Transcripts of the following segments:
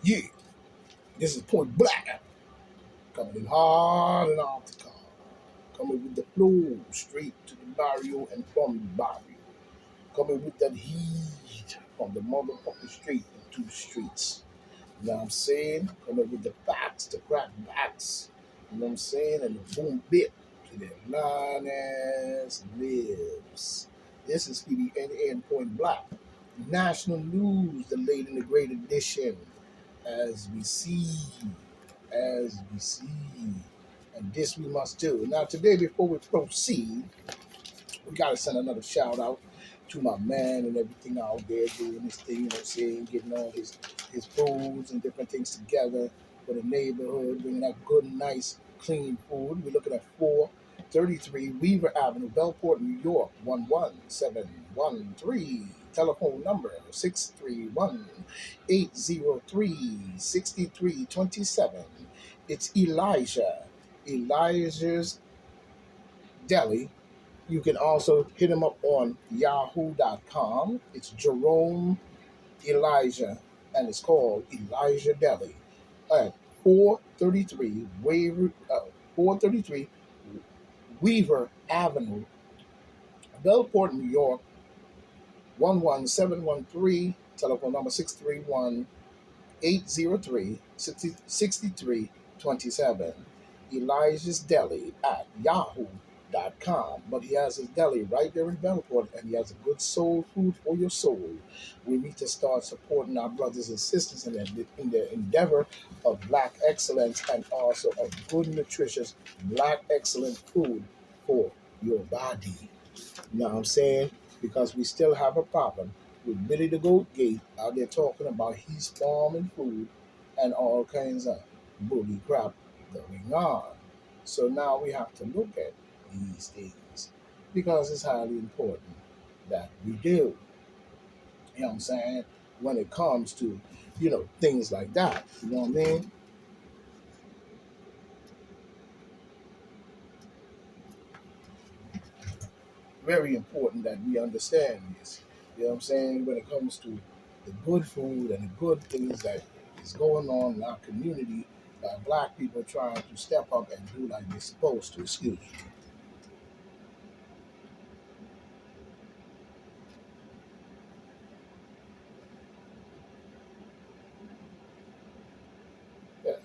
Yeah, this is Point Black, coming in hard and off the car. Coming with the flow straight to the barrio and from the barrio. Coming with that heat from the motherfucking street into the streets. You know what I'm saying? Coming with the facts, the crack backs. You know what I'm saying? And the boom bit to their lioness lives. This is PBNA and Point Black. National news, the late and the great edition. As we see, as we see. And this we must do. Now, today, before we proceed, we got to send another shout out to my man and everything out there doing this thing, you know what I'm saying, getting all his foods and different things together for the neighborhood, bringing out good, nice, clean food. We're looking at 433 Weaver Avenue, Bellport, New York, 11713. Telephone number 631-803-6327. It's Elijah. Elijah's Deli. You can also hit him up on yahoo.com. It's Jerome Elijah, and it's called Elijah Deli at 433 Weaver Avenue, Bellport, New York, 11713. Telephone number 631-803-6327. Elijah's Deli at yahoo.com. But he has his deli right there in Bellport, and he has a good soul food for your soul. We need to start supporting our brothers and sisters in their endeavor of black excellence and also of good, nutritious, black excellent food for your body. You know what I'm saying? Because we still have a problem with Billy the Goat Gate out there talking about he's farming food and all kinds of bully crap going on. So now we have to look at these things because it's highly important that we do. You know what I'm saying? When it comes to, things like that. You know what I mean? Very important that we understand this. You know what I'm saying? When it comes to the good food and the good things that is going on in our community by black people trying to step up and do like they're supposed to. Excuse me. Yeah,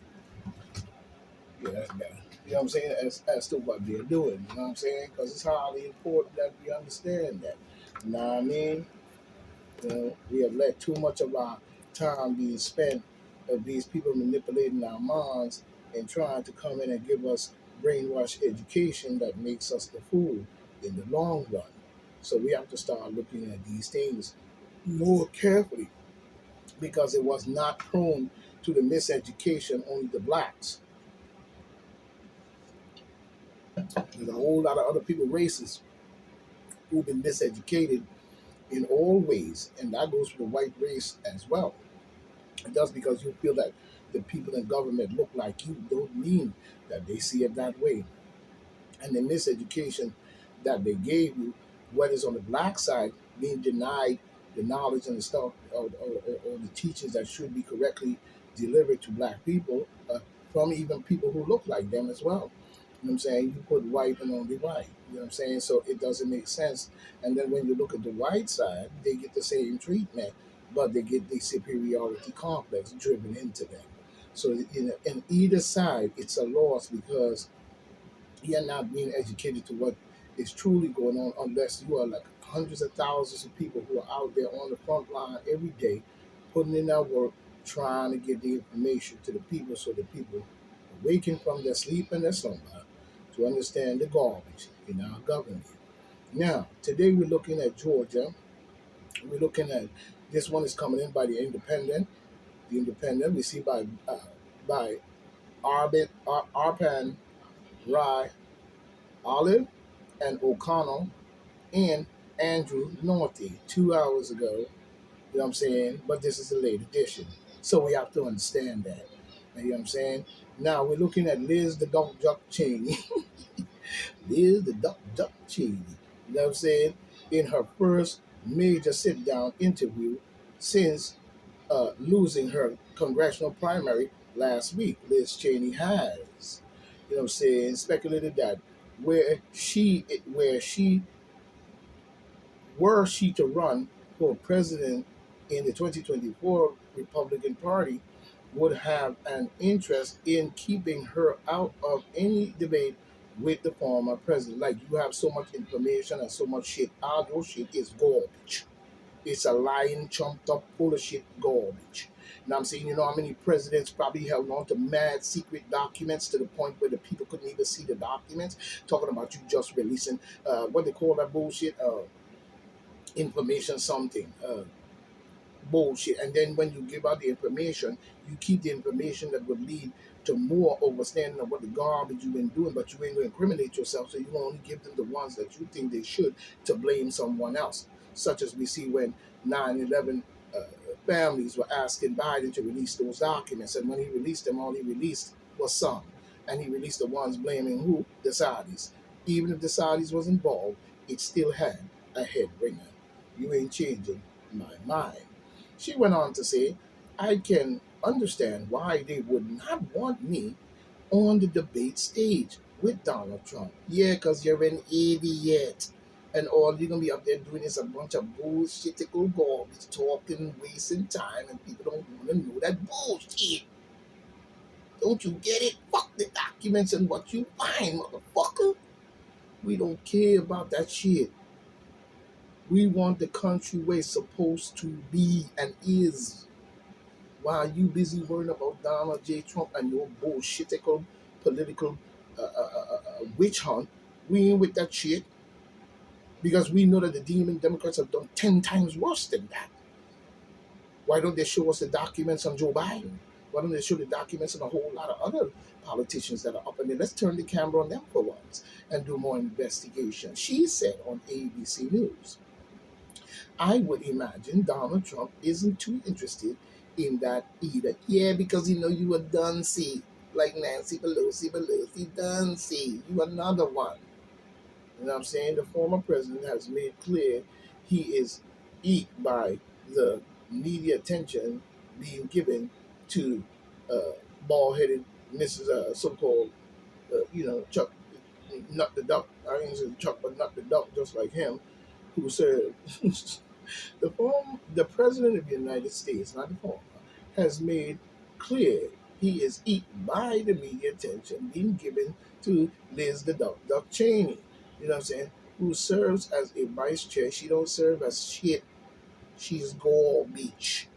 yeah, that's better. You know what I'm saying? As to what they're doing. You know what I'm saying? Because it's highly important that we understand that. You know what I mean? We have let too much of our time being spent of these people manipulating our minds and trying to come in and give us brainwash education that makes us the fool in the long run. So we have to start looking at these things more carefully because it was not prone to the miseducation only the blacks. There's a whole lot of other people, races, who've been miseducated in all ways, and that goes for the white race as well. Just because you feel that the people in government look like you don't mean that they see it that way. And the miseducation that they gave you, whether it's on the black side, being denied the knowledge and the stuff or the teachings that should be correctly delivered to black people from even people who look like them as well. You know what I'm saying? You put white and only white. You know what I'm saying? So it doesn't make sense. And then when you look at the white side, they get the same treatment, but they get the superiority complex driven into them. So in either side, it's a loss because you're not being educated to what is truly going on unless you are like hundreds of thousands of people who are out there on the front line every day putting in that work trying to get the information to the people so the people awaken from their sleep and their slumber to understand the garbage in our government. Now, today we're looking at Georgia. We're looking at this one is coming in by the Independent. The Independent we see by Arpan Rai Olive and O'Connell and Andrew Northey 2 hours ago. You know what I'm saying? But this is a late edition. So we have to understand that. You know what I'm saying? Now we're looking at Liz the Duck Duck Cheney. Liz the Duck Duck Cheney. You know what I'm saying? In her first major sit down interview since losing her congressional primary last week. Liz Cheney has, saying speculated that where she were she to run for president in the 2024 Republican Party, would have an interest in keeping her out of any debate with the former president. Like, you have so much information and so much shit. All your shit is garbage. It's a lying, chumped up, full of shit garbage. And I'm saying, how many presidents probably held on to mad secret documents to the point where the people couldn't even see the documents? Talking about you just releasing, what they call that bullshit? Information something. Bullshit. And then when you give out the information, you keep the information that would lead to more understanding of what the garbage you've been doing, but you ain't going to incriminate yourself, so you only give them the ones that you think they should to blame someone else. Such as we see when 9/11 uh, families were asking Biden to release those documents, and when he released them, all he released was some. And he released the ones blaming who? The Saudis. Even if the Saudis was involved, it still had a head ringer. You ain't changing my mind. She went on to say, I can understand why they would not want me on the debate stage with Donald Trump. Yeah, because you're an idiot. And all you're going to be up there doing is a bunch of bullshitical garbage, talking, wasting time, and people don't want to know that bullshit. Don't you get it? Fuck the documents and what you find, motherfucker. We don't care about that shit. We want the country where it's supposed to be and is. While you busy worrying about Donald J. Trump and your bullshitical political witch hunt, we ain't with that shit, because we know that the demon Democrats have done 10 times worse than that. Why don't they show us the documents on Joe Biden? Why don't they show the documents on a whole lot of other politicians that are up in there? Let's turn the camera on them for once and do more investigation. She said on ABC News, I would imagine Donald Trump isn't too interested in that either. Yeah, because you a dunce, like Nancy Pelosi dunce. You another one. You know what I'm saying? The former president has made clear he is eat by the media attention being given to bald-headed Mrs. So-called, Chuck, not the duck. I ain't say Chuck, but not the duck, just like him, who said the president of the United States, not the former, has made clear he is eaten by the media attention being given to Liz the Duck Cheney. You know what I'm saying? Who serves as a vice chair. She don't serve as shit. She's garbage.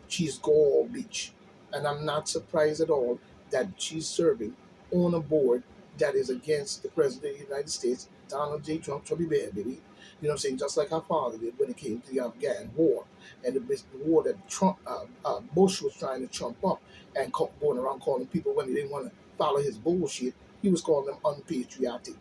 She's garbage. And I'm not surprised at all that she's serving on a board that is against the President of the United States, Donald J. Trump, Chubby Bear, baby. You know what I'm saying? Just like her father did when it came to the Afghan war. And the war that Bush was trying to trump up and going around calling people when they didn't want to follow his bullshit. He was calling them unpatriotic.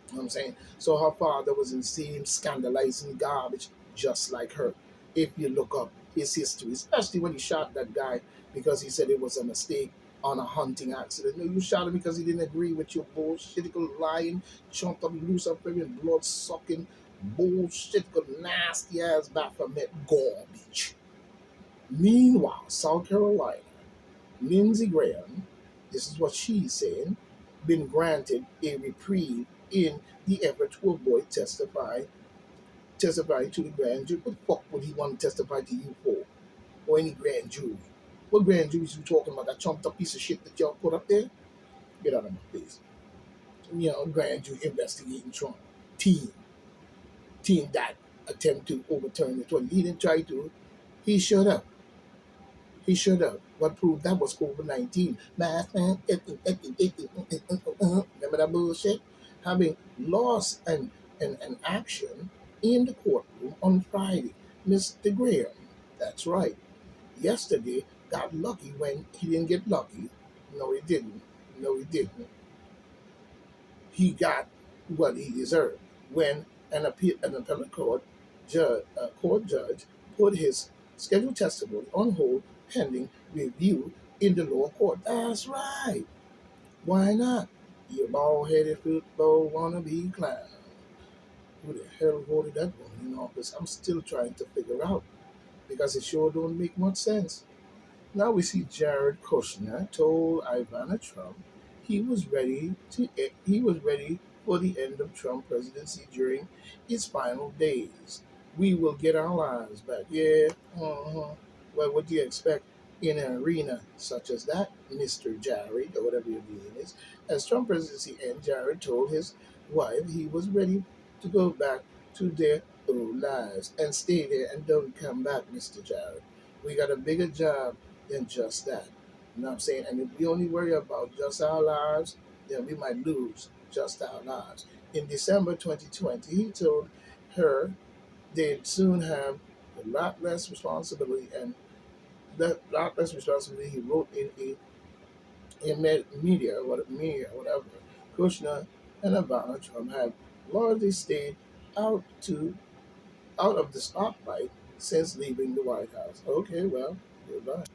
You know what I'm saying? So her father was in the same scandalizing garbage, just like her. If you look up his history, especially when he shot that guy because he said it was a mistake on a hunting accident. No, you shot him because he didn't agree with your bullshitical lying, chumped up, loose up, blood sucking, bullshitical, nasty ass Baphomet garbage. Meanwhile, South Carolina, Lindsey Graham, this is what she's saying, been granted a reprieve in the effort to avoid testifying to the grand jury. What the fuck would he want to testify to you for? Or any grand jury? What grand juries you talking about? That chumped up piece of shit that y'all put up there? Get out of my face. Grand jury investigating Trump. Team that attempt to overturn the 20. He didn't try to. He shut up. He should have. What proved that was COVID-19. Remember that bullshit? Having lost an action in the courtroom on Friday. Mr. Graham, that's right. Yesterday got lucky when he didn't get lucky. No, he didn't. No, he didn't. He got what he deserved when an appellate court judge put his scheduled testimony on hold pending review in the lower court. That's right. Why not? You bald-headed football wannabe clown. Who the hell voted that woman in office? I'm still trying to figure out. because it sure don't make much sense. Now we see Jared Kushner told Ivana Trump he was ready for the end of Trump presidency during its final days. We will get our lives back. Yeah. Uh-huh. Well, what do you expect in an arena such as that, Mr. Jared, or whatever your name is? As Trump presidency ended, Jared told his wife he was ready to go back to their old lives and stay there and don't come back, Mr. Jared. We got a bigger job than just that. You know what I'm saying? And if we only worry about just our lives, then we might lose just our lives. In December 2020, he told her they'd soon have a lot less responsibility, and that lot less responsibility he wrote in media, whatever. Kushner and Ivana Trump have largely stayed out to out of the spotlight since leaving the White House. Okay, well, goodbye.